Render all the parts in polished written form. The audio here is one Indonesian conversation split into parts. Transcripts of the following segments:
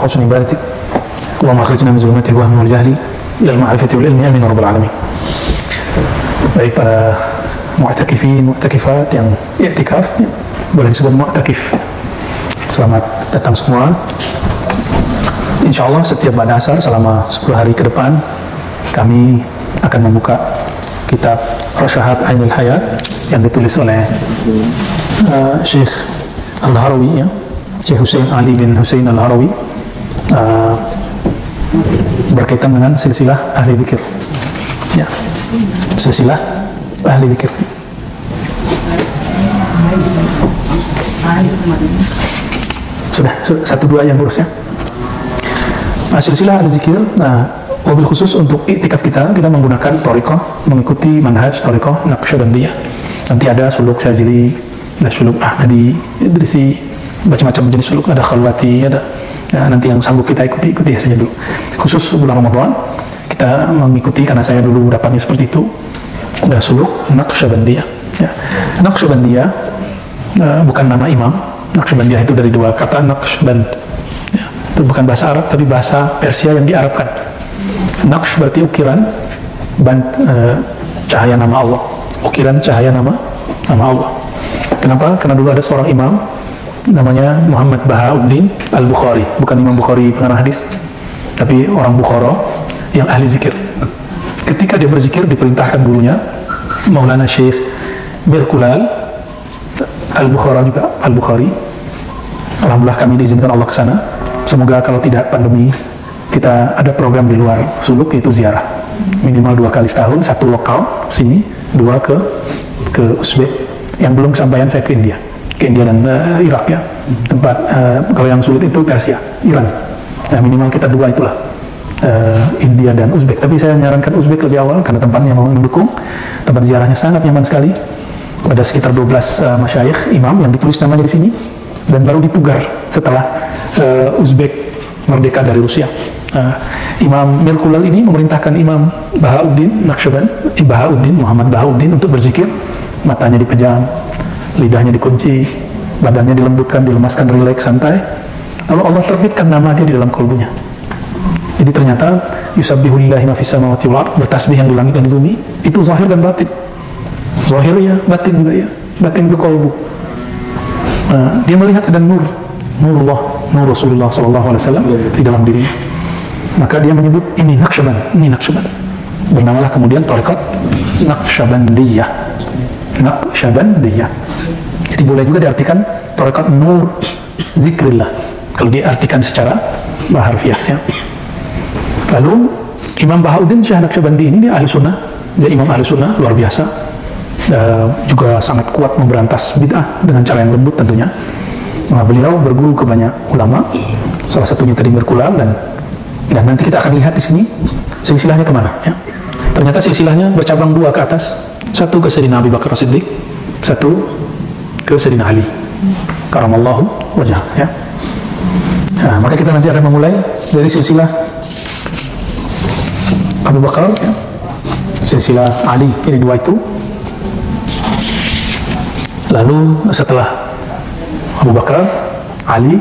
وحسن عبادتك اللهم أخرجنا من ظلمات الوهم والجهل إلى المعرفة والعلم آمين يا رب العالمين. Baik para mu'takifin, mu'takifat yang i'tikaf, boleh disebut mu'takif, selamat datang semua. Insya Allah setiap pada asar selama 10 hari ke depan kami akan membuka kitab Rasyahat Ainul Hayat yang ditulis oleh Syekh Al-Harawi, ya, Syekh Hussein Ali bin Hussein Al-Harawi, berkaitan dengan silsilah ahli dzikir, ya, silsilah ahli dzikir. Sudah 1-2 yang lurus, ya. Silsilah ahli dzikir, mobil khusus untuk iktikaf kita menggunakan thariqah, mengikuti manhaj thariqah Naqsyabandiyah. Nanti ada suluk Syazili, ada suluk Ahmadi, Idrisi, macam-macam jenis suluk, ada Khalwati, ada, ya, nanti yang sanggup kita ikuti saja dulu. Khusus bulan Ramadan kita mengikuti, karena saya dulu dapatnya seperti itu, ada suluk Naqsyabandiyah, ya. Naqsyabandiyah bukan nama imam. Naqsyabandiyah itu dari 2 kata, Naqsyaband, ya, itu bukan bahasa Arab tapi bahasa Persia yang diarabkan. Naqsh berarti ukiran, band cahaya nama Allah, ukiran cahaya nama Allah. Kenapa? Karena dulu ada seorang imam namanya Muhammad Bahauddin Al-Bukhari, bukan Imam Bukhari pengarang hadis, tapi orang Bukhara yang ahli zikir. Ketika dia berzikir diperintahkan gurunya Maulana Syekh Mirkulal Al-Bukhara juga Al-Bukhari. Alhamdulillah kami diizinkan Allah ke sana. Semoga kalau tidak pandemi kita ada program di luar suluk, yaitu ziarah minimal 2 kali setahun, 1 lokal sini, 2 ke Uzbek. Yang belum kesampaian saya ke India dan Irak, ya, tempat kalau yang sulit itu Persia, Iran. Nah, minimal kita 2 itulah, India dan Uzbek. Tapi saya menyarankan Uzbek lebih awal karena tempatnya mendukung, tempat ziarahnya sangat nyaman sekali. Ada sekitar 12 masyayikh imam yang ditulis namanya di sini, dan baru dipugar setelah Uzbek merdeka dari Rusia. Imam Mirkulal ini memerintahkan Imam Bahauddin Naqsyaband, Muhammad Bahauddin, untuk berzikir. Matanya dipejam, lidahnya dikunci, badannya dilembutkan, dilemaskan, rileks, santai. Lalu Allah terbitkan nama dia di dalam kalbunya. Jadi ternyata yusabbihulillahi ma fis samawati wal ardh, bertasbih yang di langit dan di bumi, itu zahir dan batin. Zahir, ya, batin juga, ya. Batin itu kalbu. Dia melihat ada nurullah, nur Rasulullah SAW di dalam dirinya. Maka dia menyebut ini Naqsyaband, ini Naqsyaband. Bernamalah kemudian thariqat Naqsyabandiyah. Naqsyabandiyah. Jadi boleh juga diartikan thariqat nur zikrillah kalau diartikan secara harfiah, ya. Lalu Imam Bahauddin Syekh Naqsyabandi ini dia ahli sunnah, dia imam ahli sunnah luar biasa, juga sangat kuat memberantas bid'ah dengan cara yang lembut tentunya. Nah, beliau berguru ke banyak ulama, salah satunya tadi Mirkulal, dan nanti kita akan lihat di sini silsilahnya kemana, ya. Ternyata silsilahnya bercabang 2 ke atas, 1 ke Sayyidina Abu Bakar As-Siddiq, 1 ke Sayyidina Ali karamallahu wajhah, ya. Nah, maka kita nanti akan memulai dari silsilah Abu Bakar, ya. Silsilah Ali, ini 2 itu. Lalu setelah Abu Bakar, Ali,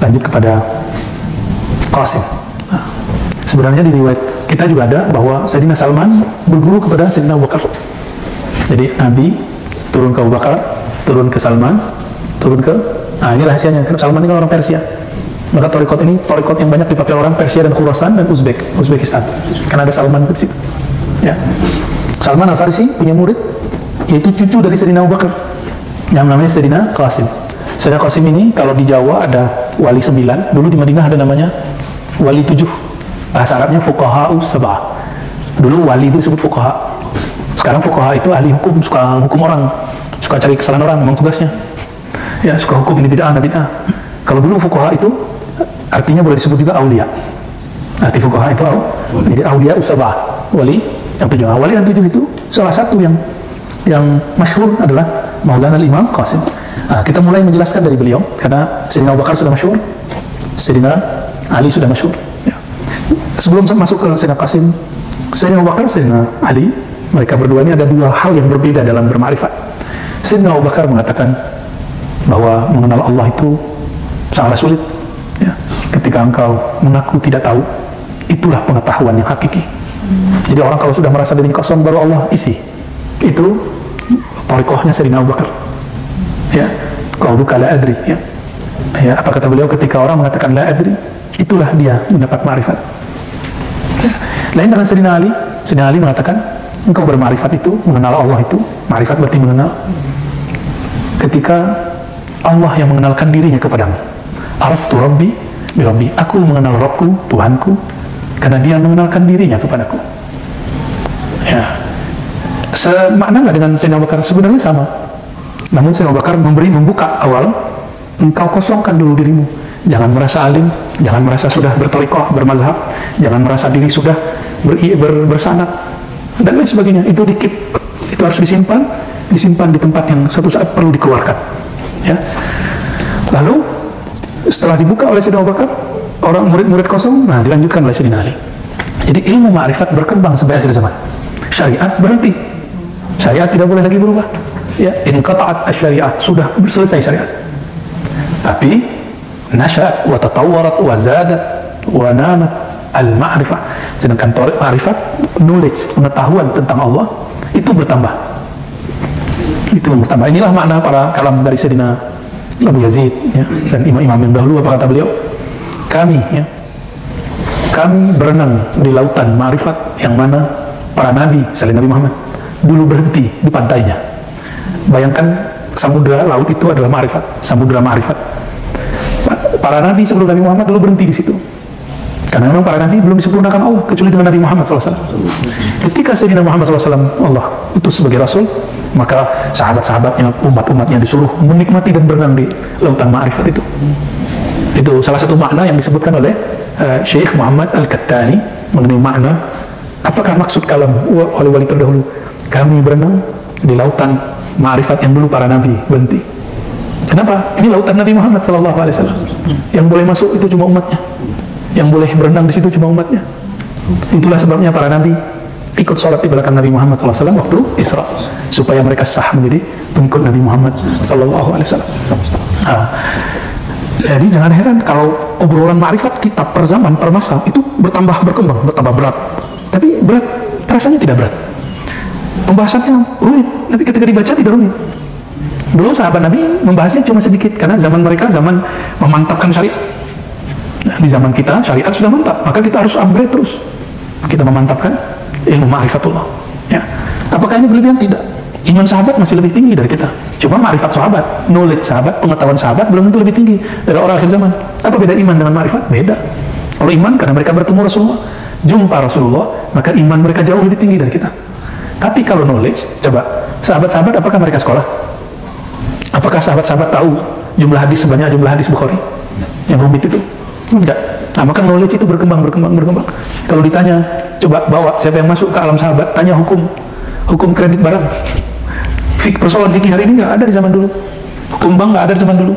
lanjut kepada Qasim. Nah, sebenarnya di riwayat kita juga ada bahwa Sayyidina Salman berguru kepada Sayyidina Abu Bakar. Jadi Nabi turun ke Abu Bakar, turun ke Salman, turun ke, ini rahasianya, karena Salman ini kan orang Persia. Maka thariqat ini thariqat yang banyak dipakai orang Persia dan Khurasan dan Uzbekistan. Karena ada Salman itu di situ. Ya. Salman Al-Farisi punya murid, yaitu cucu dari Sayyidina Abu Bakar, yang namanya Sayyidina Qasim. Sayyidina Qasim ini kalau di Jawa ada wali 9, dulu di Madinah ada namanya wali 7. Bahasa Arabnya fuqaha'u sab'ah. Dulu wali itu disebut fuqaha. Sekarang fuqaha itu ahli hukum, suka hukum orang, suka cari kesalahan orang, memang tugasnya. Ya, suka hukum ini bid'ah, bid'ah. Kalau dulu fuqaha itu artinya boleh disebut juga aulia. Arti fuqaha itu jadi aulia sab'ah, wali yang 7. Wali yang 7 itu salah satu yang masyhur adalah Maulana Imam Qasim. Kita mulai menjelaskan dari beliau, karena Sayyidina Abu Bakar sudah masyhur, Sayyidina Ali sudah masyhur, ya. Sebelum masuk ke Sayyidina Qasim, Sayyidina Abu Bakar, Sayyidina Ali, mereka berdua ini ada 2 hal yang berbeda dalam bermakrifat. Sayyidina Abu Bakar mengatakan bahwa mengenal Allah itu sangatlah sulit, ya. Ketika engkau mengaku tidak tahu, itulah pengetahuan yang hakiki. Jadi orang kalau sudah merasa diri kosong, baru Allah isi. Itu thariqahnya Sayyidina Abu Bakar. Ya, qauluka la adri. Ya, apa kata beliau ketika orang mengatakan la adri, itulah dia mendapat ma'rifat. Ya. Lain dengan Sayyidina Ali. Sayyidina Ali mengatakan, engkau berma'rifat itu, mengenal Allah itu, ma'rifat berarti mengenal. Ketika Allah yang mengenalkan dirinya kepadamu. Araftu Rabbi bi Rabbi. Aku mengenal Rabbku, Tuhanku, karena dia mengenalkan dirinya kepadaku. Ya. Semakna nggak dengan Sayyidina Abu Bakar? Sebenarnya sama. Namun Sayyidina Abu Bakar membuka awal, engkau kosongkan dulu dirimu. Jangan merasa alim, jangan merasa sudah berthariqah, bermazhab, jangan merasa diri sudah bersanad, dan lain sebagainya. Itu dikit, itu harus disimpan di tempat yang suatu saat perlu dikeluarkan. Ya. Lalu setelah dibuka oleh Sayyidina Abu Bakar, orang murid-murid kosong, nah dilanjutkan oleh Sayyidina Ali. Jadi ilmu ma'rifat berkembang sampai akhir zaman. Syariat berhenti. Syariat tidak boleh lagi berubah. Ya, inqata'at asy-syariah, sudah selesai syariat. Tapi nasya'at wa tatawwarat wa zadat wa namat al-ma'rifah. Sedangkan ma'rifat, knowledge, pengetahuan tentang Allah itu bertambah. Itu bertambah. Inilah makna para kalam dari Sayyidina Abu Yazid, ya, dan imam-imam yang dahulu. Apa kata beliau? Kami berenang di lautan ma'rifat yang mana para nabi selain Nabi Muhammad dulu berhenti di pantainya. Bayangkan samudra laut itu adalah ma'rifat, samudra ma'rifat. Para nabi sebelum Nabi Muhammad dulu berhenti di situ. Karena memang para nabi belum disempurnakan Allah kecuali dengan Nabi Muhammad SAW. Ketika Sayyidina Muhammad SAW Allah utus sebagai Rasul, maka sahabat-sahabatnya, umat-umatnya disuruh menikmati dan berenang di lautan ma'rifat itu. Itu salah satu makna yang disebutkan oleh Syekh Muhammad Al-Kattani mengenai makna apakah maksud kalam wali-wali terdahulu. Kami berenang di lautan ma'rifat yang dulu para nabi berhenti. Kenapa? Ini lautan Nabi Muhammad SAW. Yang boleh masuk itu cuma umatnya. Yang boleh berenang di situ cuma umatnya. Itulah sebabnya para nabi ikut sholat di belakang Nabi Muhammad SAW waktu Isra, supaya mereka sah menjadi pengikut Nabi Muhammad SAW. Jadi jangan heran kalau obrolan ma'rifat kitab per zaman, per masa itu bertambah berkembang, bertambah berat. Tapi berat, rasanya tidak berat. Pembahasannya rumit, tapi ketika dibaca tidak rumit. Dulu sahabat Nabi membahasnya cuma sedikit, karena zaman mereka zaman memantapkan syariat. Nah, di zaman kita syariat sudah mantap, maka kita harus upgrade terus. Kita memantapkan ilmu ma'rifatullah. Ya. Apakah ini berlebihan? Tidak. Iman sahabat masih lebih tinggi dari kita. Cuma ma'rifat sahabat, knowledge sahabat, pengetahuan sahabat belum tentu lebih tinggi dari orang akhir zaman. Apa beda iman dengan ma'rifat? Beda. Kalau iman karena mereka bertemu Rasulullah, jumpa Rasulullah, maka iman mereka jauh lebih tinggi dari kita. Tapi kalau knowledge, coba sahabat-sahabat apakah mereka sekolah? Apakah sahabat-sahabat tahu jumlah hadis sebanyak jumlah hadis Bukhari yang rumit itu? Enggak. Nah, maka knowledge itu berkembang. Kalau ditanya, coba bawa siapa yang masuk ke alam sahabat, tanya hukum kredit barang. Persoalan fikih hari ini nggak ada di zaman dulu. Hukum bank nggak ada di zaman dulu.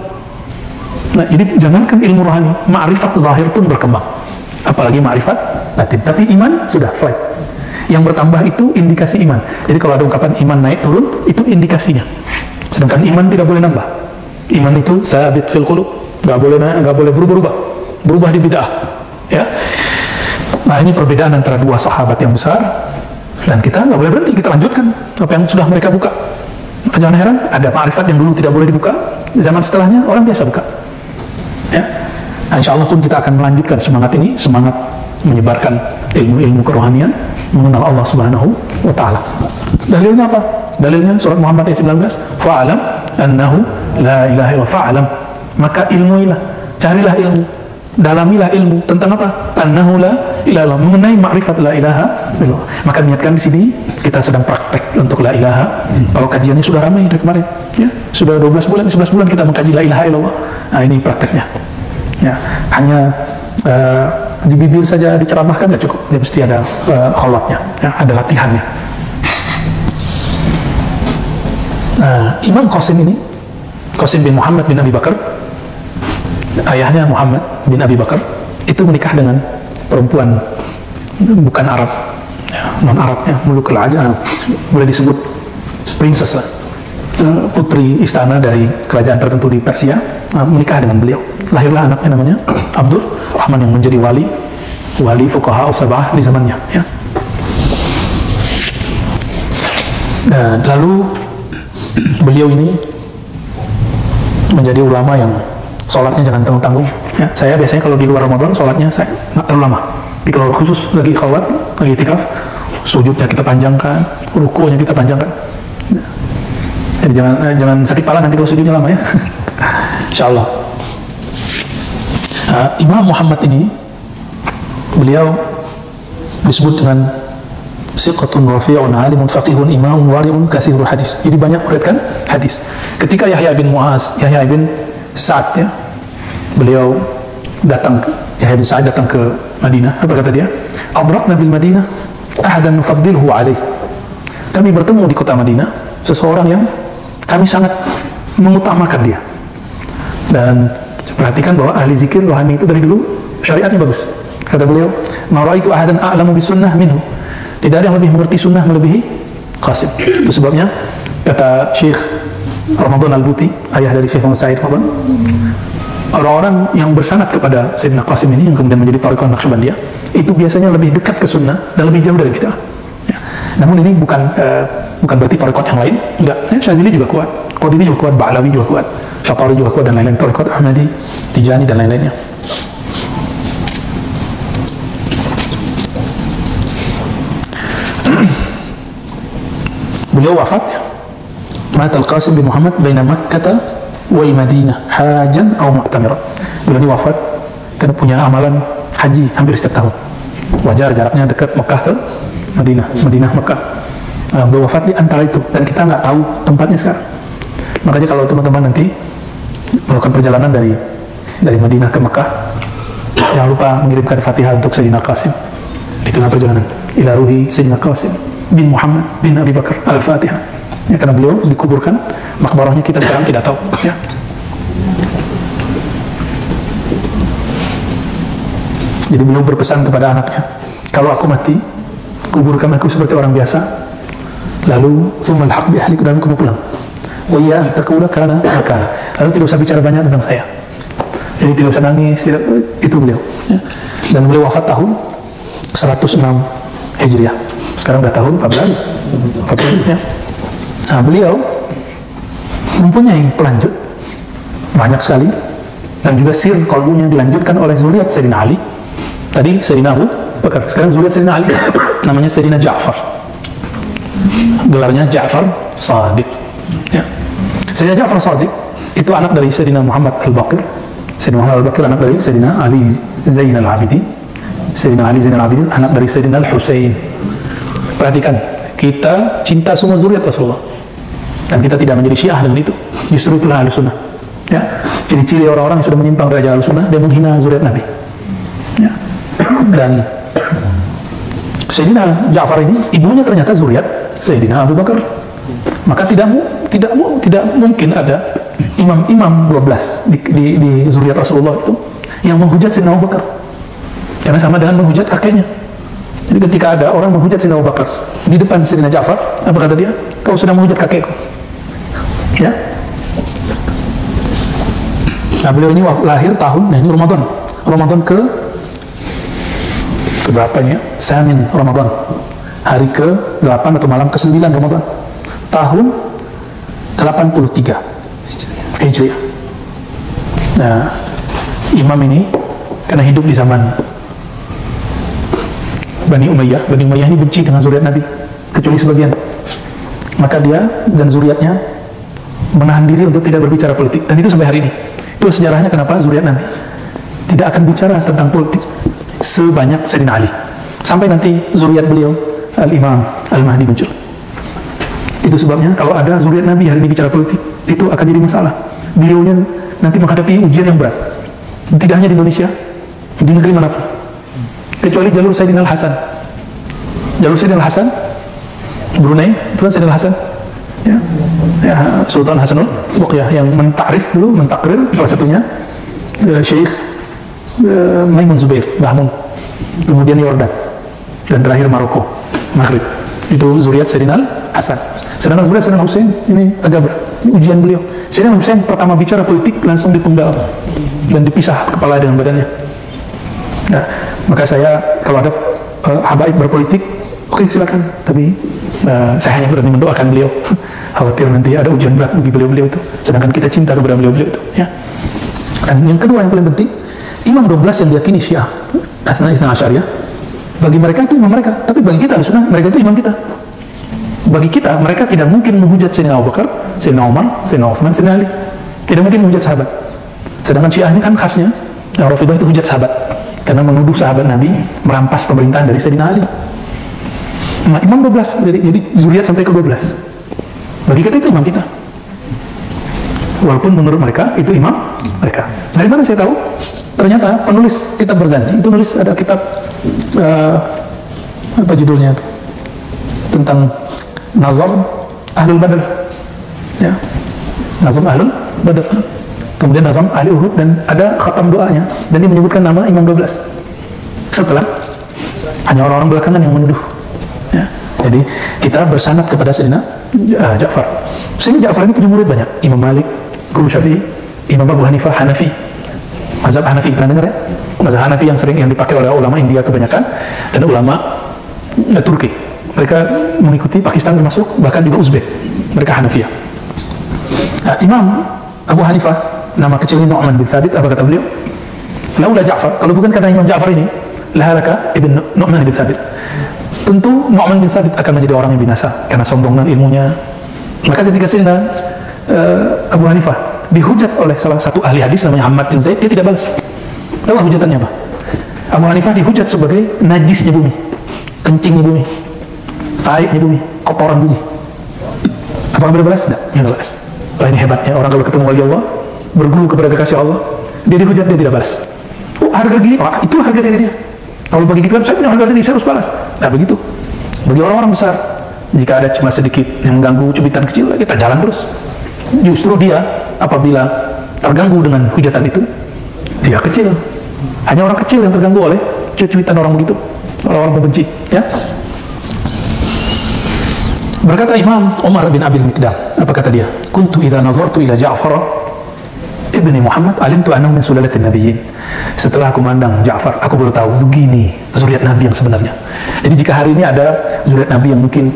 Nah, jadi jangankan ilmu rohani, ma'rifat zahir pun berkembang. Apalagi ma'rifat batin. Tapi iman sudah flat. Yang bertambah itu indikasi iman. Jadi kalau ada ungkapan iman naik turun, itu indikasinya. Sedangkan iman tidak boleh nambah. Iman itu sabit fil qulub, nggak boleh berubah di bid'ah. Ya. Nah, ini perbedaan antara dua sahabat yang besar, dan kita nggak boleh berhenti, kita lanjutkan apa yang sudah mereka buka. Jangan heran, ada ma'rifat yang dulu tidak boleh dibuka, zaman setelahnya orang biasa buka. Ya. Nah, insya Allah pun kita akan melanjutkan semangat ini, semangat menyebarkan ilmu-ilmu kerohanian, mengenal Allah Subhanahu wa Ta'ala. Dalilnya apa? Dalilnya surat Muhammad ayat 19, fa'alam annahu la ilaha illallah. Fa'alam, maka ilmuilah, carilah ilmu, dalamilah ilmu tentang apa? Annahu la ilaha illallah, mengenai ma'rifat la ilaha illallah. Maka niatkan di sini kita sedang praktek untuk la ilaha. Kalau kajiannya sudah ramai dari kemarin, ya, sudah 12 bulan, 11 bulan kita mengkaji la ilaha illallah. Nah, ini prakteknya. Ya, hanya di bibir saja diceramahkan nggak cukup, dia mesti ada kholwatnya, ya, ada latihannya. Imam Qasim ini, Qasim bin Muhammad bin Abi Bakar, ayahnya Muhammad bin Abi Bakar, itu menikah dengan perempuan bukan Arab, ya, non Arab, ya, mulukul ajam, boleh disebut princess lah, putri istana dari kerajaan tertentu di Persia, menikah dengan beliau. lahirlah anaknya namanya Abdul Rahman yang menjadi wali fuqaha sab'ah di zamannya, ya. Dan lalu beliau ini menjadi ulama yang sholatnya jangan tanggung-tanggung, ya. Saya biasanya kalau di luar Ramadan sholatnya saya nggak terlalu lama, tapi kalau khusus lagi khawat, lagi itikaf, sujudnya kita panjangkan, rukunya kita panjangkan. Jadi jangan sakit pala nanti kalau sujudnya lama, ya. Insyaallah. Imam Muhammad ini beliau disebut dengan siqatun rafi'un alimun faqihun imamun wari'un katsirul hadis. Jadi banyak meriwayatkan hadis. Ketika Yahya bin Sa'ad, ya, beliau Yahya bin Sa'ad datang ke Madinah. Apa kata dia? Adrakna bil Madinah ahadan nufaddiluhu alaih. Kami bertemu di kota Madinah seseorang yang kami sangat mengutamakan dia. Dan perhatikan bahwa ahli zikir rohani itu dari dulu syariatnya bagus. Kata beliau, ma ra'aitu ahadan a'lamu bis sunnah minhu. Tidak ada yang lebih mengerti sunnah melebihi Qasim. Itu sebabnya kata Syekh Ramadan Al-Buti, ayah dari Syekh Muhammad Said Ramadan, orang-orang yang bersanad kepada Sayyidina Qasim ini yang kemudian menjadi thariqah Naqsyabandiyah itu biasanya lebih dekat ke sunnah dan lebih jauh dari bid'ah, ya. Namun ini bukan berarti thariqah yang lain, enggak, ya. Syazili juga kuat, Qadiri juga kuat, Ba'lawi juga kuat, Syatari juga kuat, dan lain-lain, thariqah Ahmadi, Tijani, dan lain-lainnya. Beliau wafat, mat al-Qasim bin Muhammad baina Makkah wal Madinah hajan atau mu'tamira. Beliau ini wafat karena punya amalan haji hampir setiap tahun. Wajar jaraknya dekat Mekah ke Madinah Mekah. Beliau wafat di antara itu dan kita nggak tahu tempatnya sekarang. Makanya kalau teman-teman nanti melakukan perjalanan dari Madinah ke Mekah, jangan lupa mengirimkan Fatihah untuk Sayyidina Qasim di tengah perjalanan. Ila ruhi Sayyidina Qasim bin Muhammad bin Abi Bakar Al-Fatihah, ya, karena beliau dikuburkan, makbarahnya kita sekarang tidak tahu, ya. Jadi beliau berpesan kepada anaknya, kalau aku mati, kuburkan aku seperti orang biasa, lalu tsummal haq bi ahlik, dan kamu pulang. Wa ya taqula kana makana. Lalu tidak usah bicara banyak tentang saya. Jadi tidak usah nangis, itu beliau, ya. Dan beliau wafat tahun 106 Hijriah. Sekarang udah tahun 14, ya. Nah, beliau mempunyai pelanjut banyak sekali, dan juga sir qalbunya dilanjutkan oleh zuriat Sayyidina Ali. Tadi Sayyidina Abu Bakar, sekarang zuriat Sayyidina Ali, namanya Sayyidina Ja'far, gelarnya Ja'far Shadiq, ya. Sayyidina Ja'far Shadiq itu anak dari Sayyidina Muhammad Al-Baqir. Sayyidina Muhammad Al-Baqir anak dari Sayyidina Ali Zainal Abidin. Sayyidina Ali Zainal Abidin anak dari Sayyidina Al-Husain. Perhatikan, kita cinta semua zuriat Rasulullah dan kita tidak menjadi Syiah dengan itu. Justru itulah Ahlussunnah, ya. Ciri-ciri orang-orang yang sudah menyimpang derajat Ahlussunnah, dia menghina zuriat Nabi, ya. Dan Sayyidina Ja'far ini ibunya ternyata zuriat Sayyidina Abu Bakar. Maka tidak mungkin ada imam-imam 12 di zuriat Rasulullah itu yang menghujat Sayyidina Abu Bakar, karena sama dengan menghujat kakeknya. Jadi ketika ada orang menghujat Sayyidina Abu Bakar di depan Sayyidina Ja'far, apa kata dia? Kau sudah menghujat kakekku, ya. Nah, beliau ini lahir tahun, nah ini Ramadan ke berapanya? Samin Ramadan, hari ke-8 atau malam ke-9 Ramadan, tahun 83 Hijriah. Nah, imam ini karena hidup di zaman Bani Umayyah ini benci dengan zuriat Nabi, kecuali sebagian. Maka dia dan zuriatnya menahan diri untuk tidak berbicara politik, dan itu sampai hari ini. Itu sejarahnya kenapa zuriat Nabi tidak akan bicara tentang politik sebanyak Sayyidina Ali, sampai nanti zuriat beliau Al-Imam Al-Mahdi muncul. Itu sebabnya kalau ada zuriat Nabi hari ini bicara politik, itu akan jadi masalah. Beliaunya nanti menghadapi ujian yang berat, tidak hanya di Indonesia, di negeri manapun, kecuali jalur Sayyidina Al-Hasan. Jalur Sayyidina Al-Hasan Brunei itu kan Sayyidina Al-Hasan, ya, Sultan Hasanul Bolkiah yang mentakrir salah satunya Syekh Maimun Zubair Bahmun, kemudian Yordan, dan terakhir Maroko, Maghrib. Itu zuriat Sayyidina Al-Hasan. Sedangkan sebenarnya Sayyidina Hussein ini agak berat, ini ujian beliau. Sayyidina Hussein pertama bicara politik langsung dipenggal dan dipisah kepala dengan badannya. Nah, maka saya kalau ada habaib berpolitik, oke, silakan, tapi saya hanya berani mendoakan beliau. Khawatir nanti ada ujian berat bagi beliau-beliau itu. Sedangkan kita cinta kepada beliau-beliau itu, ya. Dan yang kedua yang paling penting, imam 12 yang diyakini Syiah, Isna Asy'ariyah, bagi mereka itu imam mereka, tapi bagi kita Ahlussunnah mereka itu imam kita. Bagi kita mereka tidak mungkin menghujat Sayyidina Abu Bakar, Sayyidina Umar, Sayyidina Utsman, Sayyidina Ali. Tidak mungkin menghujat sahabat. Sedangkan Syiah ini kan khasnya, Rafidhah itu hujat sahabat karena menuduh sahabat Nabi merampas pemerintahan dari Sayyidina Ali. Nah, imam 12, jadi zuriat sampai ke 12. Bagi kita itu imam kita. Walaupun menurut mereka itu imam mereka. Dari mana saya tahu? Ternyata penulis kitab Barzanji itu nulis, ada kitab apa judulnya itu, tentang Nazam Ahlul Badr, ya, Nazam Ahlul Badr, kemudian Nazam Ahli Uhud, dan ada khatam doanya, dan dia menyebutkan nama imam 12 setelah hanya orang-orang belakangan yang menuduh, ya. Jadi kita bersanad kepada Sayyidina Ja'far. Sayyidina Ja'far ini punya murid banyak, Imam Malik, Guru Syafi'i, Imam Abu Hanifah, Hanafi, mazhab Hanafi, pernah dengar ya? Mazhab Hanafi yang sering yang dipakai oleh ulama India kebanyakan dan ulama Turki. Mereka mengikuti Pakistan termasuk, bahkan juga Uzbek. Mereka Hanafiyah. Nah, Imam Abu Hanifah, nama kecilnya Nu'man bin Thabit, apa kata beliau? Laula Ja'far, kalau bukan karena Imam Ja'far ini, lahalaka ibn Nu'man bin Thabit. Tentu Nu'man bin Thabit akan menjadi orang yang binasa karena sombong dengan ilmunya. Maka ketika Sayyidina Abu Hanifah dihujat oleh salah satu ahli hadis namanya Ahmad bin Zaid, dia tidak balas. Tahu hujatannya apa? Abu Hanifah dihujat sebagai najisnya bumi, kencingnya bumi, taiknya bumi, kotoran bumi. Apakah beliau balas? Tidak, dia tidak balas. Wah, ini hebatnya orang kalau ketemu wali Allah, berguru kepada kekasih Allah, dia dihujat, dia tidak balas. Oh, harga gini, oh, itu harga diri dia. Kalau bagi kita, saya punya harga diri, saya harus balas. Nah, begitu. Bagi orang-orang besar, jika ada cuma sedikit yang mengganggu cubitan kecil, kita jalan terus. Justru dia, apabila terganggu dengan hujatan itu, dia kecil. Hanya orang kecil yang terganggu oleh cubitan orang begitu, orang-orang pembenci, ya. Berkata Imam Umar bin Abil Miqdam, apa kata dia? Kuntu idza nazartu ila Ja'far ibni Muhammad alimtu annahu min sulalatin nabiyyin. Setelah aku mandang Ja'far, aku baru tahu begini zuriat Nabi yang sebenarnya. Jadi jika hari ini ada zuriat Nabi yang mungkin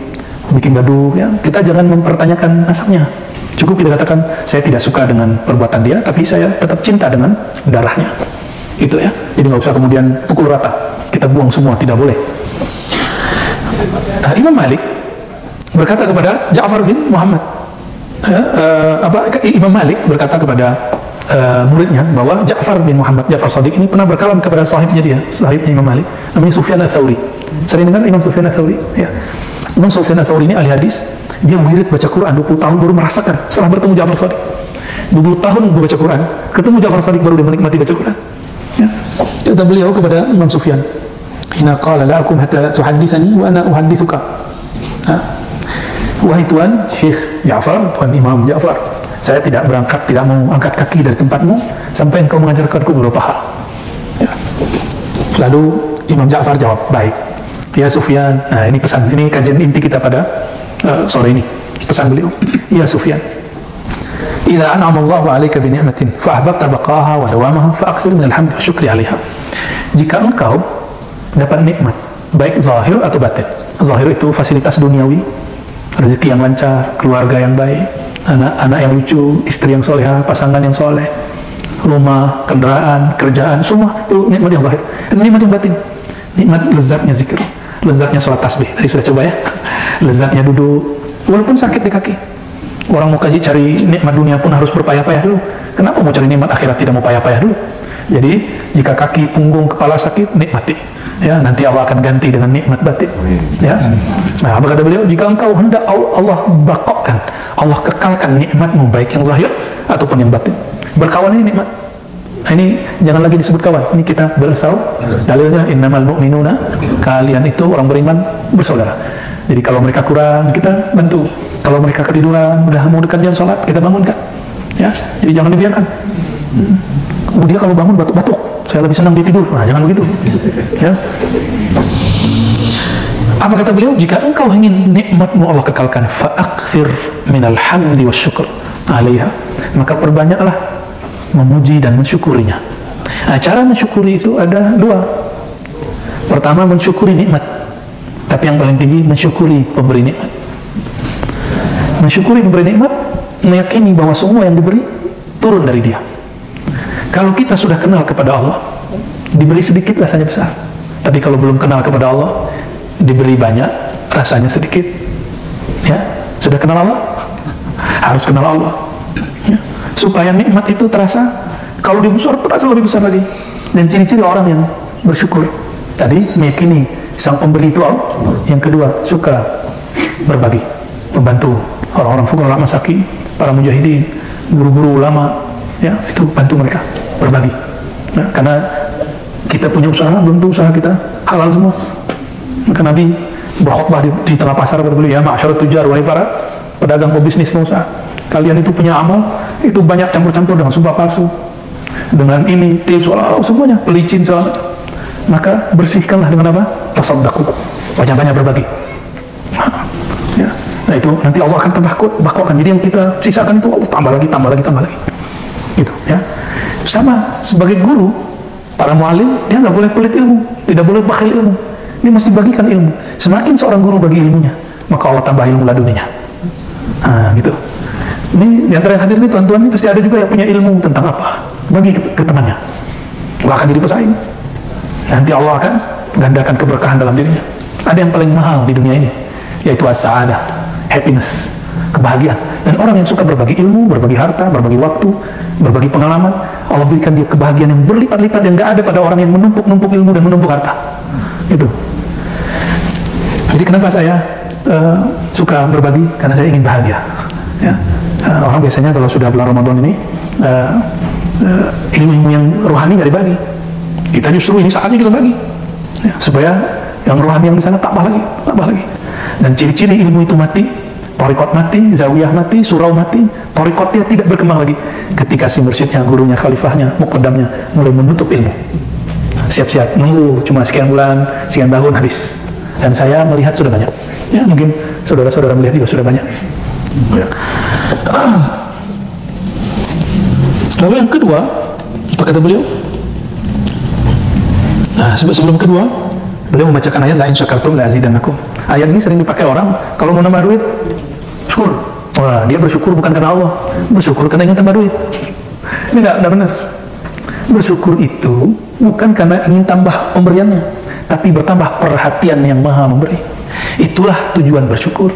bikin gaduh, ya, kita jangan mempertanyakan nasabnya. Cukup kita katakan, saya tidak suka dengan perbuatan dia, tapi saya tetap cinta dengan darahnya. Itu ya. Jadi nggak usah kemudian pukul rata. Kita buang semua, tidak boleh. Imam Malik berkata kepada Ja'far bin Muhammad, Imam Malik berkata kepada muridnya bahwa Ja'far bin Muhammad, Ja'far Shadiq ini pernah berkalam kepada sahibnya dia, sahibnya Imam Malik, namanya Sufyan Ats-Tsauri. Sering dengar Imam Sufyan Ats-Tsauri? Ya. Imam Sufyan Ats-Tsauri ini ahli hadis, dia wirid baca Quran 20 tahun baru merasakan setelah bertemu Ja'far Shadiq. 20 tahun baca Quran, ketemu Ja'far Shadiq baru dia menikmati baca Quran. Ya. Kata beliau kepada Imam Sufyan, "Ina qala la akum hatta tuhadditsani wa ana uhadditsuka." Wahai Tuan Syekh Ja'far, Tuan Imam Ja'far, saya tidak berangkat, tidak mau angkat kaki dari tempatmu sampai engkau mengajarkanku beberapa hal. Ya. Lalu Imam Ja'far jawab, baik. Ya Sufyan, nah ini pesan, ini kajian inti kita pada sore ini. Pesan beliau, ya Sufyan, idza an'ama Allahu 'alaika bi ni'matin fa ahbabta baqaha wa dawamaha fa aktsir min alhamdi wa syukri 'alaiha. Jika engkau dapat nikmat, baik zahir atau batin. Zahir itu fasilitas duniawi, rezeki yang lancar, keluarga yang baik, anak-anak yang lucu, istri yang solehah, pasangan yang soleh, rumah, kendaraan, kerjaan, semua itu nikmat yang zahir. Dan nikmat yang batin, nikmat lezatnya zikir, lezatnya sholat tasbih. Tadi sudah coba ya, lezatnya duduk, walaupun sakit di kaki. Orang mau cari nikmat dunia pun harus berpayah-payah dulu. Kenapa mau cari nikmat akhirat tidak mau payah-payah dulu? Jadi jika kaki, punggung, kepala sakit, nikmati. Ya, nanti Allah akan ganti dengan nikmat batin. Ya. Nah, apa kata beliau? Jika engkau hendak Allah bakokkan, Allah kekalkan nikmatmu baik yang zahir ataupun yang batin. Berkawan ini nikmat. Nah, ini jangan lagi disebut kawan. Ini kita bersaudara. Dalilnya innamal mu'minuna, kalian itu orang beriman bersaudara. Jadi kalau mereka kurang, kita bantu. Kalau mereka ketiduran, udah mau dekat jam sholat, kita bangunkan. Ya, jadi jangan dibiarkan. Dia kalau bangun batuk-batuk, saya lebih senang dia tidur. Nah, jangan begitu. Ya. Apa kata beliau? Jika engkau ingin nikmatmu Allah kekalkan, akthir minal hamdi wa syukur alaiha, maka perbanyaklah memuji dan mensyukurinya. Nah, cara mensyukuri itu ada dua. Pertama, mensyukuri nikmat, tapi yang paling tinggi mensyukuri pemberi nikmat. Mensyukuri pemberi nikmat, meyakini bahwa semua yang diberi turun dari Dia. Kalau kita sudah kenal kepada Allah, diberi sedikit rasanya besar. Tapi kalau belum kenal kepada Allah, diberi banyak rasanya sedikit. Ya, sudah kenal Allah, harus kenal Allah. Ya. Supaya nikmat itu terasa, kalau dia besar, terasa lebih besar lagi. Dan ciri-ciri orang yang bersyukur tadi, meyakini sang pemberi itu Allah. Yang kedua, suka berbagi, membantu orang-orang fuqara, masakin, para mujahidin, guru-guru ulama, ya, itu bantu mereka, berbagi. Nah, karena kita punya usaha, belum tentu usaha kita halal semua. Maka Nabi berkhutbah di tengah pasar, kata beliau, ya ma'asyarat tujar, wahai para pedagang, pebisnis, pengusaha, kalian itu punya amal, itu banyak campur-campur dengan sumpah palsu, dengan ini, tips, semuanya, pelicin, segala macam. Maka bersihkanlah dengan apa? Tasaddaqu, banyak-banyak berbagi. Ya. Nah itu nanti Allah akan tambah bakwakan. Jadi yang kita sisakan itu Allah tambah lagi, tambah lagi, tambah lagi. Gitu ya. Sama sebagai guru, para mualim, dia nggak boleh pelit ilmu, tidak boleh bakhil ilmu. Dia mesti bagikan ilmu. Semakin seorang guru bagi ilmunya, maka Allah tambah ilmu laduninya. Nah, gitu. Ini di antara yang hadir ini tuan-tuan, ini pasti ada juga yang punya ilmu tentang apa, bagi ke temannya. Nggak akan jadi pesaing. Nanti Allah akan gandakan keberkahan dalam dirinya. Ada yang paling mahal di dunia ini, yaitu as-sa'adah, happiness, kebahagiaan. Dan orang yang suka berbagi ilmu, berbagi harta, berbagi waktu, berbagi pengalaman, Allah berikan dia kebahagiaan yang berlipat-lipat yang nggak ada pada orang yang menumpuk-numpuk ilmu dan menumpuk harta. Itu. Jadi kenapa saya suka berbagi? Karena saya ingin bahagia. Ya. Orang biasanya kalau sudah bulan Ramadan ini ilmu-ilmu yang rohani nggak dibagi. Kita justru ini saatnya kita bagi, ya, supaya yang rohani yang di sana tambah lagi, tambah lagi. Dan ciri-ciri ilmu itu mati, torikot mati, zawiyah mati, surau mati, torikotnya tidak berkembang lagi ketika si mursyidnya, gurunya, khalifahnya, muqaddamnya mulai menutup ilmu. Siap-siap nunggu cuma sekian bulan, sekian tahun habis. Dan saya melihat sudah banyak. Ya, mungkin saudara-saudara melihat juga sudah banyak. Ya. Lalu yang kedua, apa kata beliau? Nah, sebelum kedua, beliau membacakan ayat la in syakartum la azidannakum. Ayat ini sering dipakai orang kalau mau nambah duit, syukur. Wah, dia bersyukur bukan karena Allah, bersyukur karena ingin tambah duit. Ini tidak benar. Bersyukur itu bukan karena ingin tambah pemberiannya, tapi bertambah perhatian yang Maha memberi. Itulah tujuan bersyukur.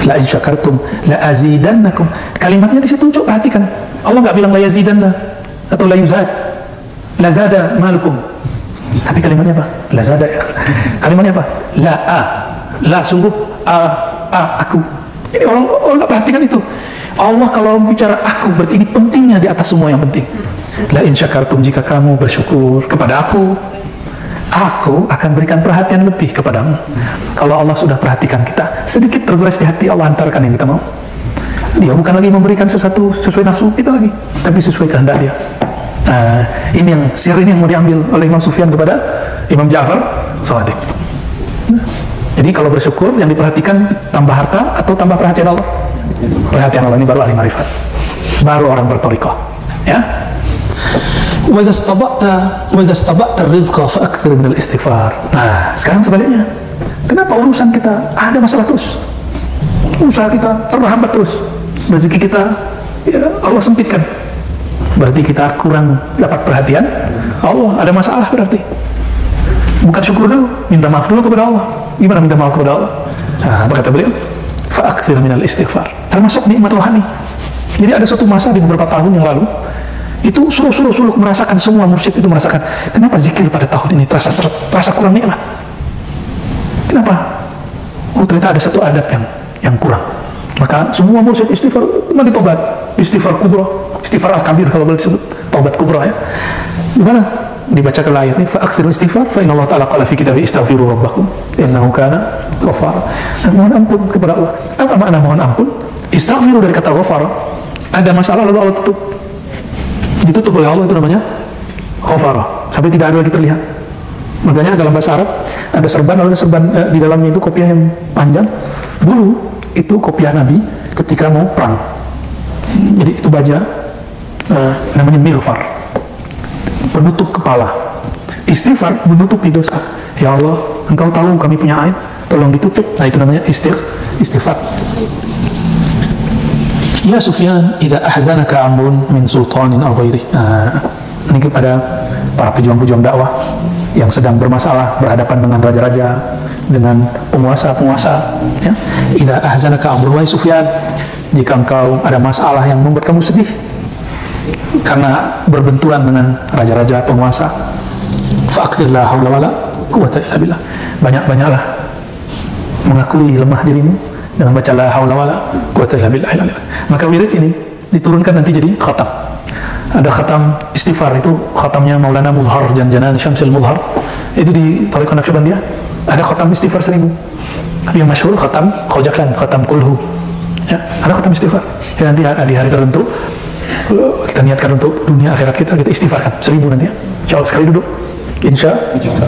La in syakartum la azidannakum. Kalimatnya di situ coba perhatikan. Allah nggak bilang la yazidanna atau la yuzad, la zada malukum. Tapi kalimatnya apa? La zada. Kalimatnya apa? La sungguh aku. Ini orang nggak perhatikan itu. Allah kalau bicara aku berarti ini pentingnya di atas semua yang penting. La in syakartum, jika kamu bersyukur kepada aku akan berikan perhatian lebih kepadamu. Kalau Allah sudah perhatikan kita, sedikit tergores di hati, Allah antarkan yang kita mau. Dia bukan lagi memberikan sesuatu sesuai nafsu kita lagi, tapi sesuai kehendak Dia. Nah, ini yang sir ini yang mau diambil oleh Imam Sufyan kepada Imam Ja'far Shadiq. Jadi kalau bersyukur yang diperhatikan tambah harta atau tambah perhatian Allah? Perhatian Allah, ini baru ahli marifat, baru orang berthariqah. Ya. Wa idza istaba'ta ar-rizqa fa'akthir min al-istighfar. Nah, sekarang sebaliknya. Kenapa urusan kita ada masalah terus? Usaha kita terhambat terus. Rezeki kita ya Allah sempitkan. Berarti kita kurang dapat perhatian Allah, ada masalah berarti. Bukan syukur dulu, minta maaf dulu kepada Allah. Gimana minta maaf kepada Allah? Nah, apa kata beliau? Fa'akthir minal istighfar. Termasuk nikmat rohani. Jadi ada suatu masa di beberapa tahun yang lalu, itu suluk merasakan, semua mursyid itu merasakan, kenapa zikir pada tahun ini terasa kurang nikmat? Kenapa? Oh, ternyata ada satu adab yang kurang. Maka semua mursyid istighfar, mandi tobat, istighfar kubro, istighfar al-kabir kalau boleh disebut, tobat kubro ya. Gimana? Dibacakan ayat ini, fa'aksiru istighfar, fa inna Allah ta'ala qala fi kitabi istaghfiru rabbakum innahu kana ghafara. Mohon ampun kepada Allah. Apa makna mohon ampun? Istaghfiru dari kata ghafar. Ada masalah lalu Allah ditutup oleh Allah, itu namanya ghafara, sampai tidak ada lagi terlihat. Makanya dalam bahasa Arab ada serban, lalu serban di dalamnya itu kopiah yang panjang, bulu itu kopiah Nabi ketika mau perang. Jadi itu baja namanya mighfar, penutup kepala. Istighfar menutupi dosa. Ya Allah, Engkau tahu kami punya aib, tolong ditutup. Nah itu namanya istighfar. Ya Sufyan, idza ahzanaka amrun min sultanin aw ghairi. Ini kepada para pejuang-pejuang dakwah yang sedang bermasalah, berhadapan dengan raja-raja, dengan penguasa-penguasa. Ya. Idza ahzanaka amrun, wahai Sufyan, jika engkau ada masalah yang membuat kamu sedih karena berbenturan dengan raja-raja, penguasa, fa'akthir la haula wala quwwata illa billah. Banyak-banyaklah mengakui lemah dirimu dengan baca la haula wala quwwata illa billah. Maka wirid ini diturunkan nanti jadi khatam. Ada khatam istighfar, itu khatamnya Maulana Muzhar Janjanan Syamsil Muzhar, itu di Thariqah Naqsyabandiyah. Ada khatam istighfar 1000. Tapi yang masyhur khatam khojakan, khatam kulhu. Ya, ada khatam istighfar. Ya, nanti di hari tertentu kita niatkan untuk dunia akhirat kita istighfarkan 1000 nanti ya. Insyaallah sekali duduk. Insya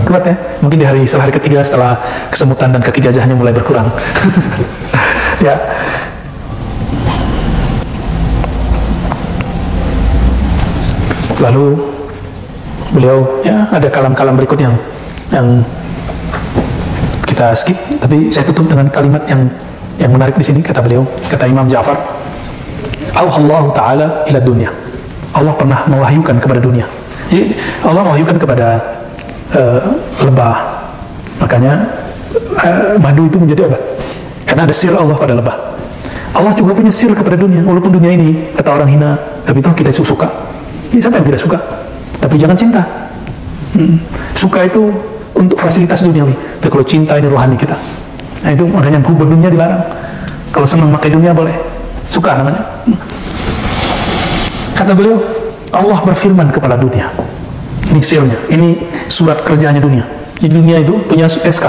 kuat ya. Mungkin di setelah hari ketiga, setelah kesemutan dan kaki gajahnya mulai berkurang. Ya. Lalu beliau ya ada kalam-kalam berikut yang kita skip, tapi saya tutup dengan kalimat yang menarik di sini. Kata beliau, kata Imam Ja'far, Allah Ta'ala ila dunia. Allah pernah mewahyukan kepada dunia. Jadi Allah mewahyukan kepada lebah. Makanya madu itu menjadi obat, karena ada sir Allah pada lebah. Allah juga punya sir kepada dunia. Walaupun dunia ini kata orang hina, tapi toh kita suka. Ini siapa yang tidak suka? Tapi jangan cinta. Suka itu untuk fasilitas duniawi. Tapi kalau cinta ini rohani kita. Nah itu makanya hubungan dunia dilarang. Kalau senang pakai dunia boleh. Suka namanya. Kata beliau, Allah berfirman kepada dunia. Ini sirnya. Ini surat kerjanya dunia. Jadi dunia itu punya SK.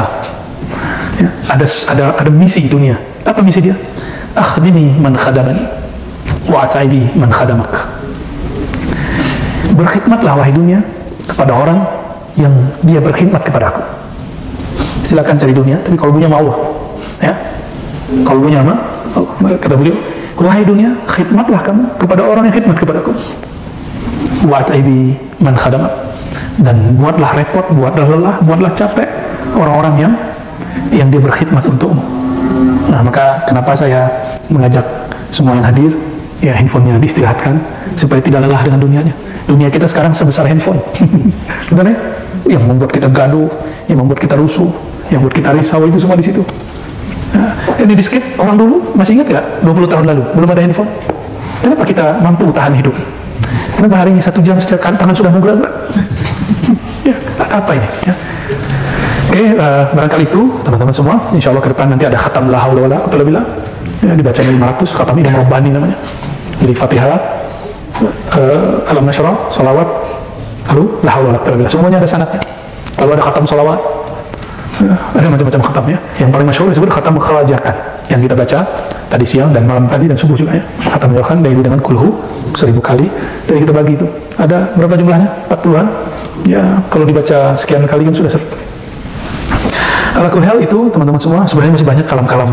Ya, ada misi dunia. Apa misi dia? Akhdini man khadamani wa ataibi man khadamak. Berkhidmatlah wahai dunia kepada orang yang dia berkhidmat kepada aku. Silakan cari dunia, tapi kalau dunia sama Allah, ya. Kalau dunia sama Allah, kata beliau, wahai dunia, khidmatlah kamu kepada orang yang khidmat kepada aku. Wa ataibi man khadamak. Dan buatlah repot, buatlah lelah, buatlah capek orang-orang yang dia berkhidmat untukmu. Nah, maka kenapa saya mengajak semua yang hadir, ya handphonenya diistirahatkan supaya tidak lelah dengan dunianya. Dunia kita sekarang sebesar handphone. Benar ya? Yang membuat kita gaduh, yang membuat kita rusuh, yang membuat kita risau, itu semua di situ. Nah, ini di skip orang dulu, masih ingat nggak? 20 tahun lalu belum ada handphone. Kenapa kita mampu tahan hidup? Kenapa hari ini 1 jam saja tangan sudah menggerak-gerak? Ya, apa ini? Ya. Oke, barangkali itu teman-teman semua. Insya Allah ke depan nanti ada khatam la haula wala quwwata illa billah. Ya, dibacanya 500, khatam ini Rabbani namanya. Jadi Fatihah, Alam Nashrah, salawat, lalu la haula wala quwwata illa billah. Semuanya ada sanadnya. Lalu ada khatam salawat. Ada macam-macam khatamnya. Yang paling masyhur disebut khatam khajakan, yang kita baca tadi siang dan malam tadi dan subuh juga ya. Khatam Yohan dari dengan kulhu 1000 kali. Jadi kita bagi itu. Ada berapa jumlahnya? 40-an. Ya, kalau dibaca sekian kali kan sudah 1000. Ala kulli hal itu teman-teman semua, sebenarnya masih banyak kalam-kalam